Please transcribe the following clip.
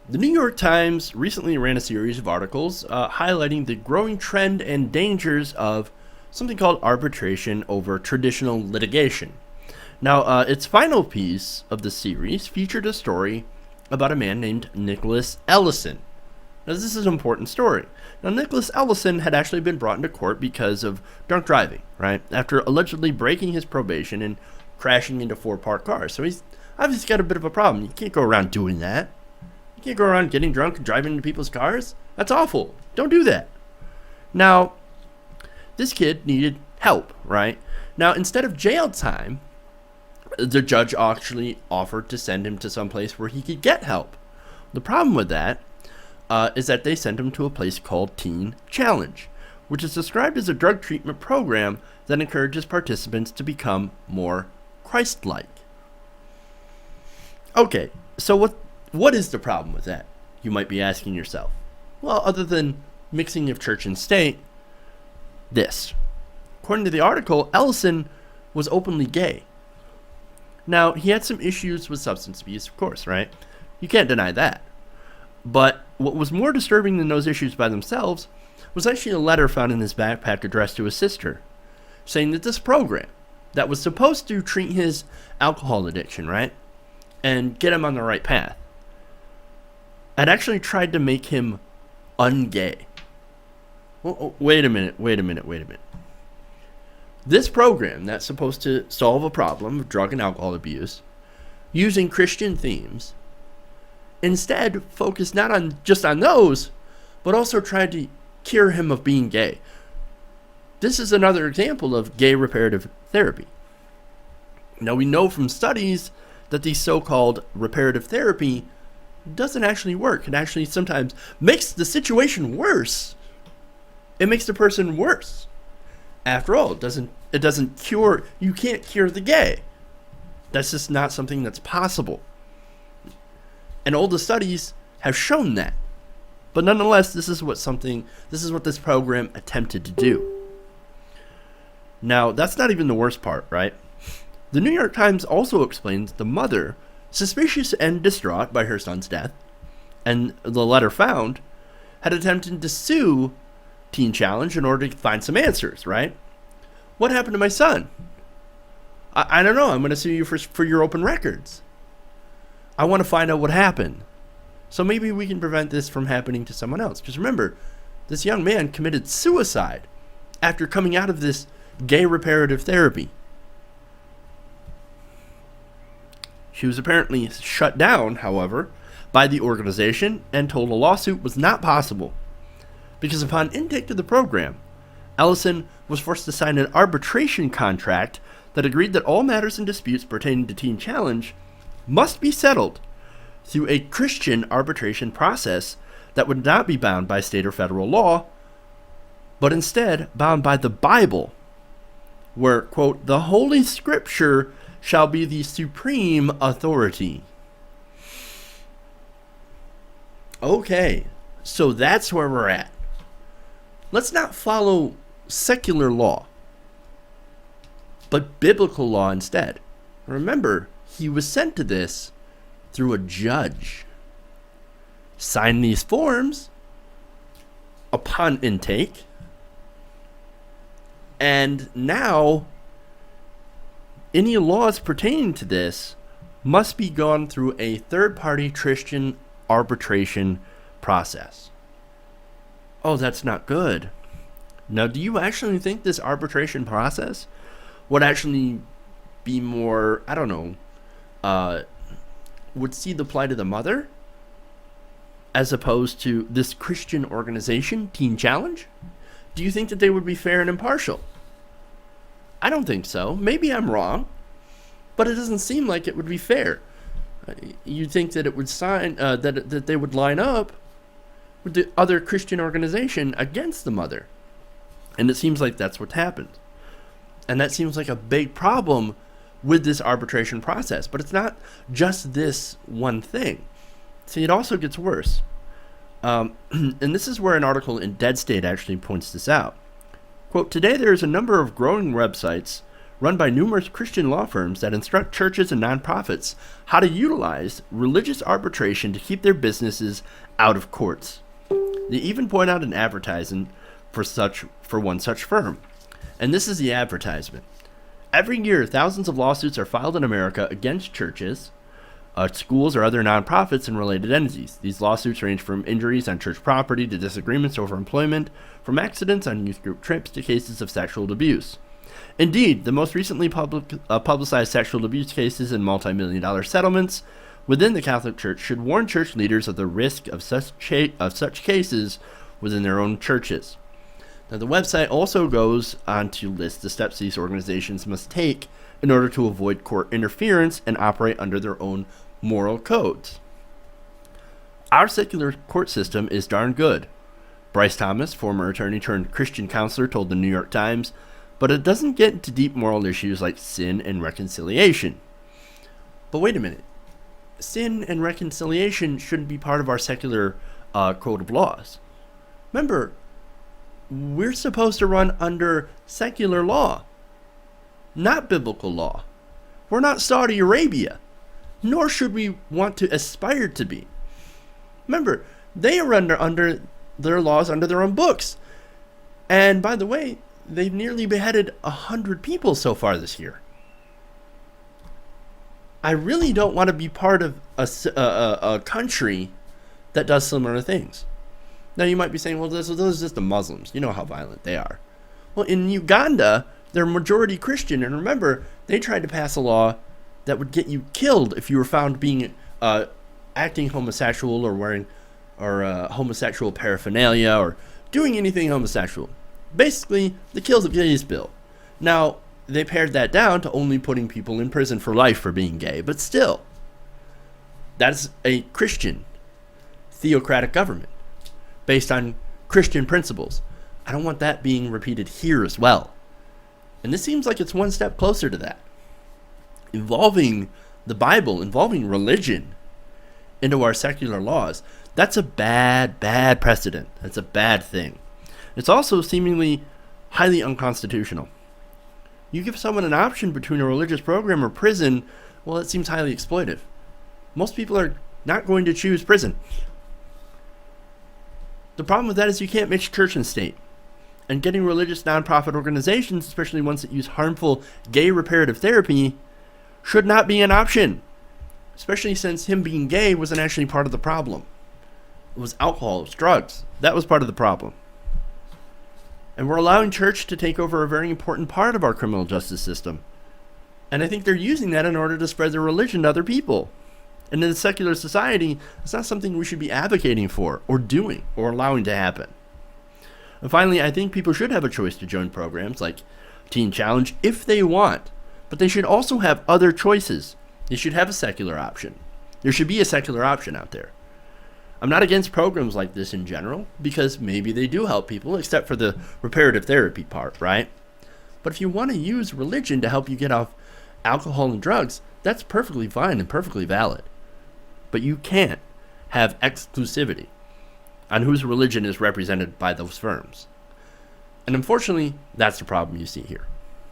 The New York Times recently ran a series of articles highlighting the growing trend and dangers of something called arbitration over traditional litigation. Now, its final piece of the series featured a story about a man named Nicklaus Ellison. Now, this is an important story. Now, Nicklaus Ellison had actually been brought into court because of drunk driving, right? After allegedly breaking his probation and crashing into four parked cars. So he's obviously got a bit of a problem. You can't go around doing that. You can't go around getting drunk and driving into people's cars. That's awful. Don't do that. Now, this kid needed help, right? Now, instead of jail time, the judge actually offered to send him to some place where he could get help. The problem with that is that they sent him to a place called Teen Challenge, which is described as a drug treatment program that encourages participants to become more Christ-like. Okay, so what is the problem with that? You might be asking yourself. Well, other than mixing of church and state, this. According to the article, Ellison was openly gay. Now, he had some issues with substance abuse, of course, right? You can't deny that. But what was more disturbing than those issues by themselves was actually a letter found in his backpack addressed to his sister, saying that this program that was supposed to treat his alcohol addiction, right, and get him on the right path, had actually tried to make him ungay. Well, wait a minute. This program that's supposed to solve a problem of drug and alcohol abuse using Christian themes instead focused not on just on those, but also tried to cure him of being gay. This is another example of gay reparative therapy. Now, we know from studies that the so-called reparative therapy doesn't actually work. It actually sometimes makes the situation worse. It makes the person worse. After all, it doesn't cure, you can't cure the gay. That's just not something that's possible. And all the studies have shown that. But nonetheless, this is what this program attempted to do. Now, that's not even the worst part, right? The New York Times also explains the mother, suspicious and distraught by her son's death, and the letter found, had attempted to sue Teen Challenge in order to find some answers, right? What happened to my son? I don't know. I'm going to sue you for your open records. I want to find out what happened. So maybe we can prevent this from happening to someone else. Because remember, this young man committed suicide after coming out of this gay reparative therapy. She was apparently shut down, however, by the organization and told a lawsuit was not possible. Because upon intake to the program, Ellison was forced to sign an arbitration contract that agreed that all matters and disputes pertaining to Teen Challenge must be settled through a Christian arbitration process that would not be bound by state or federal law, but instead bound by the Bible, where, quote, the Holy Scripture shall be the supreme authority. Okay, so that's where we're at. Let's not follow secular law, but biblical law instead. Remember, he was sent to this through a judge. Signed these forms upon intake, and now any laws pertaining to this must be gone through a third-party Christian arbitration process. Oh, that's not good. Now, do you actually think this arbitration process would actually be more, I don't know, would see the plight of the mother as opposed to this Christian organization, Teen Challenge? Do you think that they would be fair and impartial? I don't think so. Maybe I'm wrong, but it doesn't seem like it would be fair. You'd think that it would that they would line up with the other Christian organization against the mother. And it seems like that's what happened. And that seems like a big problem with this arbitration process. But it's not just this one thing. See, it also gets worse. And this is where an article in Dead State actually points this out. Quote, today there is a number of growing websites run by numerous Christian law firms that instruct churches and nonprofits how to utilize religious arbitration to keep their businesses out of courts. They even point out an advertisement for one such firm. And this is the advertisement. Every year, thousands of lawsuits are filed in America against churches, schools, or other nonprofits and related entities. These lawsuits range from injuries on church property to disagreements over employment, from accidents on youth group trips to cases of sexual abuse. Indeed, the most recently publicized sexual abuse cases and multi-million-dollar settlements within the Catholic Church should warn church leaders of the risk of such cases within their own churches. Now, the website also goes on to list the steps these organizations must take in order to avoid court interference and operate under their own moral codes. Our secular court system is darn good, Bryce Thomas, former attorney turned Christian counselor, told the New York Times, but it doesn't get into deep moral issues like sin and reconciliation. But wait a minute. Sin and reconciliation shouldn't be part of our secular code of laws. Remember, we're supposed to run under secular law, not biblical law. We're not Saudi Arabia, nor should we want to aspire to be. Remember, they are under their laws, under their own books. And by the way, they've nearly beheaded 100 people so far this year. I really don't want to be part of a country that does similar things. Now you might be saying, well, those are just the Muslims. You know how violent they are. Well, in Uganda, they're majority Christian, and remember, they tried to pass a law that would get you killed if you were found being acting homosexual or wearing homosexual paraphernalia or doing anything homosexual. Basically, the Kill the Gays bill. Now, they pared that down to only putting people in prison for life for being gay, but still, that's a Christian theocratic government based on Christian principles. I don't want that being repeated here as well. And this seems like it's one step closer to that. Involving the Bible, involving religion into our secular laws, that's a bad precedent. That's a bad thing. It's also seemingly highly unconstitutional. You give someone an option between a religious program or prison, well, it seems highly exploitive. Most people are not going to choose prison. The problem with that is you can't mix church and state. And getting religious nonprofit organizations, especially ones that use harmful gay reparative therapy, should not be an option. Especially since him being gay wasn't actually part of the problem. It was alcohol, it was drugs. That was part of the problem. And we're allowing church to take over a very important part of our criminal justice system. And I think they're using that in order to spread their religion to other people. And in a secular society, it's not something we should be advocating for, or doing, or allowing to happen. And finally, I think people should have a choice to join programs like Teen Challenge if they want. But they should also have other choices. They should have a secular option. There should be a secular option out there. I'm not against programs like this in general, because maybe they do help people, except for the reparative therapy part, right? But if you want to use religion to help you get off alcohol and drugs, that's perfectly fine and perfectly valid. But you can't have exclusivity on whose religion is represented by those firms. And unfortunately, that's the problem you see here.